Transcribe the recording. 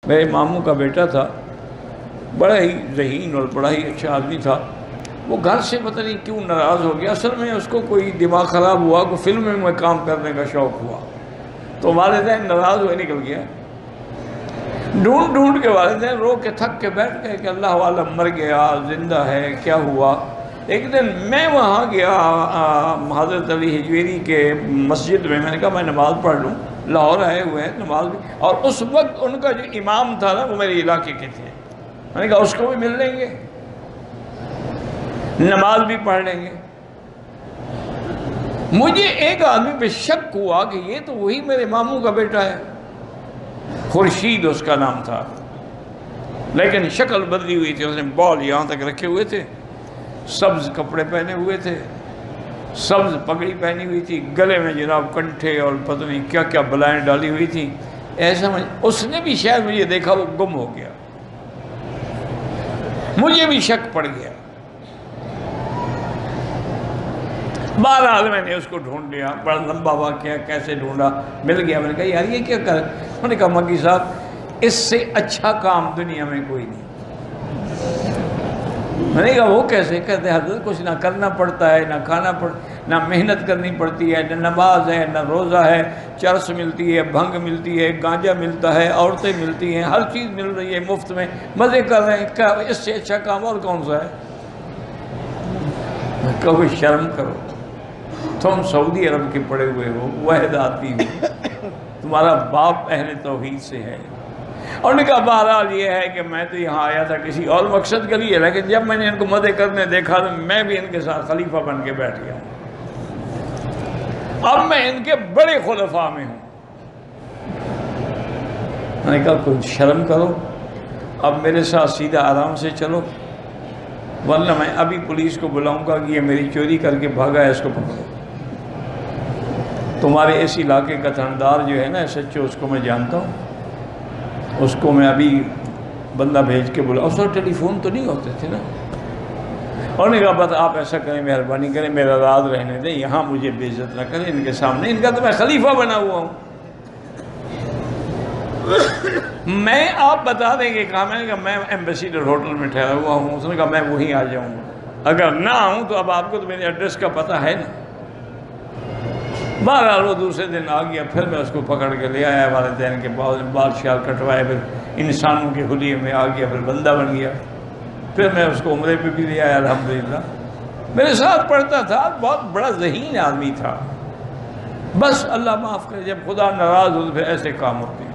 میرے ماموں کا بیٹا تھا، بڑا ہی ذہین اور بڑا ہی اچھا آدمی تھا. وہ گھر سے پتہ نہیں کیوں ناراض ہو گیا. اصل میں اس کو کوئی دماغ خراب ہوا، کوئی فلم میں کام کرنے کا شوق ہوا، تو والدین ناراض ہوئے نکل گیا. ڈھونڈ ڈھونڈ کے والدین رو کے تھک کے بیٹھ گئے کہ اللہ والا مر گیا، زندہ ہے، کیا ہوا. ایک دن میں وہاں گیا حضرت علی حجویری کے مسجد میں نے کہا میں نماز پڑھ لوں، لاہور آئے ہوئے ہیں نماز بھی. اور اس وقت ان کا جو امام تھا نا وہ میرے علاقے کے تھے. میں نے کہا اس کو بھی مل لیں گے، نماز بھی پڑھ لیں گے. مجھے ایک آدمی پہ شک ہوا کہ یہ تو وہی میرے ماموں کا بیٹا ہے. خورشید اس کا نام تھا، لیکن شکل بدلی ہوئی تھی. اس نے بال یہاں تک رکھے ہوئے تھے، سبز کپڑے پہنے ہوئے تھے، سبز پگڑی پہنی ہوئی تھی، گلے میں جناب کنٹھے اور پتہ نہیں کیا کیا بلائیں ڈالی ہوئی تھی. ایسا اس نے بھی شاید مجھے دیکھا، وہ گم ہو گیا. مجھے بھی شک پڑ گیا. بہرحال میں نے اس کو ڈھونڈ لیا، بڑا لمبا واقعہ، کیسے ڈھونڈا، مل گیا. میں نے کہا یار یہ کیا کر. انہوں نے کہا مکی صاحب اس سے اچھا کام دنیا میں کوئی نہیں. میں نے کہا وہ کیسے. کہتے حضرت کچھ نہ کرنا پڑتا ہے، نہ کھانا نہ محنت کرنی پڑتی ہے، نہ نماز ہے، نہ روزہ ہے، چرس ملتی ہے، بھنگ ملتی ہے، گانجا ملتا ہے، عورتیں ملتی ہیں، ہر چیز مل رہی ہے مفت میں، مزے کر رہے ہیں. کیا اس سے اچھا کام اور کون سا ہے. میں کہا کوئی شرم کرو، تم سعودی عرب کے پڑے ہوئے ہو، واحد آدمی ہو، تمہارا باپ اہل توحید سے ہے. اور نے کہا بہرحال یہ ہے کہ میں تو یہاں آیا تھا کسی اور مقصد کے لیے، لیکن جب میں نے ان کو مدد کرنے دیکھا تو میں بھی ان کے ساتھ خلیفہ بن کے بیٹھ گیا. اب میں ان کے بڑے خلفاء میں ہوں. میں نے کہا کچھ شرم کرو، اب میرے ساتھ سیدھا آرام سے چلو، ورنہ میں ابھی پولیس کو بلاؤں گا کہ یہ میری چوری کر کے بھاگا ہے، اس کو پکڑو. تمہارے اس علاقے کا تھندار جو ہے نا سچو، اس کو میں جانتا ہوں، اس کو میں ابھی بندہ بھیج کے بلاؤں. اس وقت ٹیلی فون تو نہیں ہوتے تھے نا. اور نے کہا بس آپ ایسا کریں، مہربانی کریں، میرا راز رہنے دیں، یہاں مجھے بے عزت نہ کریں ان کے سامنے، ان کا تو میں خلیفہ بنا ہوا ہوں. میں آپ بتا دیں گے کہاں. میں نے کہا میں ایمبیسیڈر ہوٹل میں ٹھہرا ہوا ہوں. اس نے کہا میں وہیں آ جاؤں گا، اگر نہ آؤں تو اب آپ کو تو میرے ایڈریس کا پتہ ہے نا. بہرحال وہ دوسرے دن آ گیا. پھر میں اس کو پکڑ کے لے آیا، والدین کے بال شال کٹوائے، پھر انسانوں کے حلیے میں آ گیا، پھر بندہ بن گیا. پھر میں اس کو عمرے پہ بھی لے آیا الحمدللہ. میرے ساتھ پڑھتا تھا، بہت بڑا ذہین آدمی تھا. بس اللہ معاف کرے، جب خدا ناراض ہو تو پھر ایسے کام ہوتے ہیں.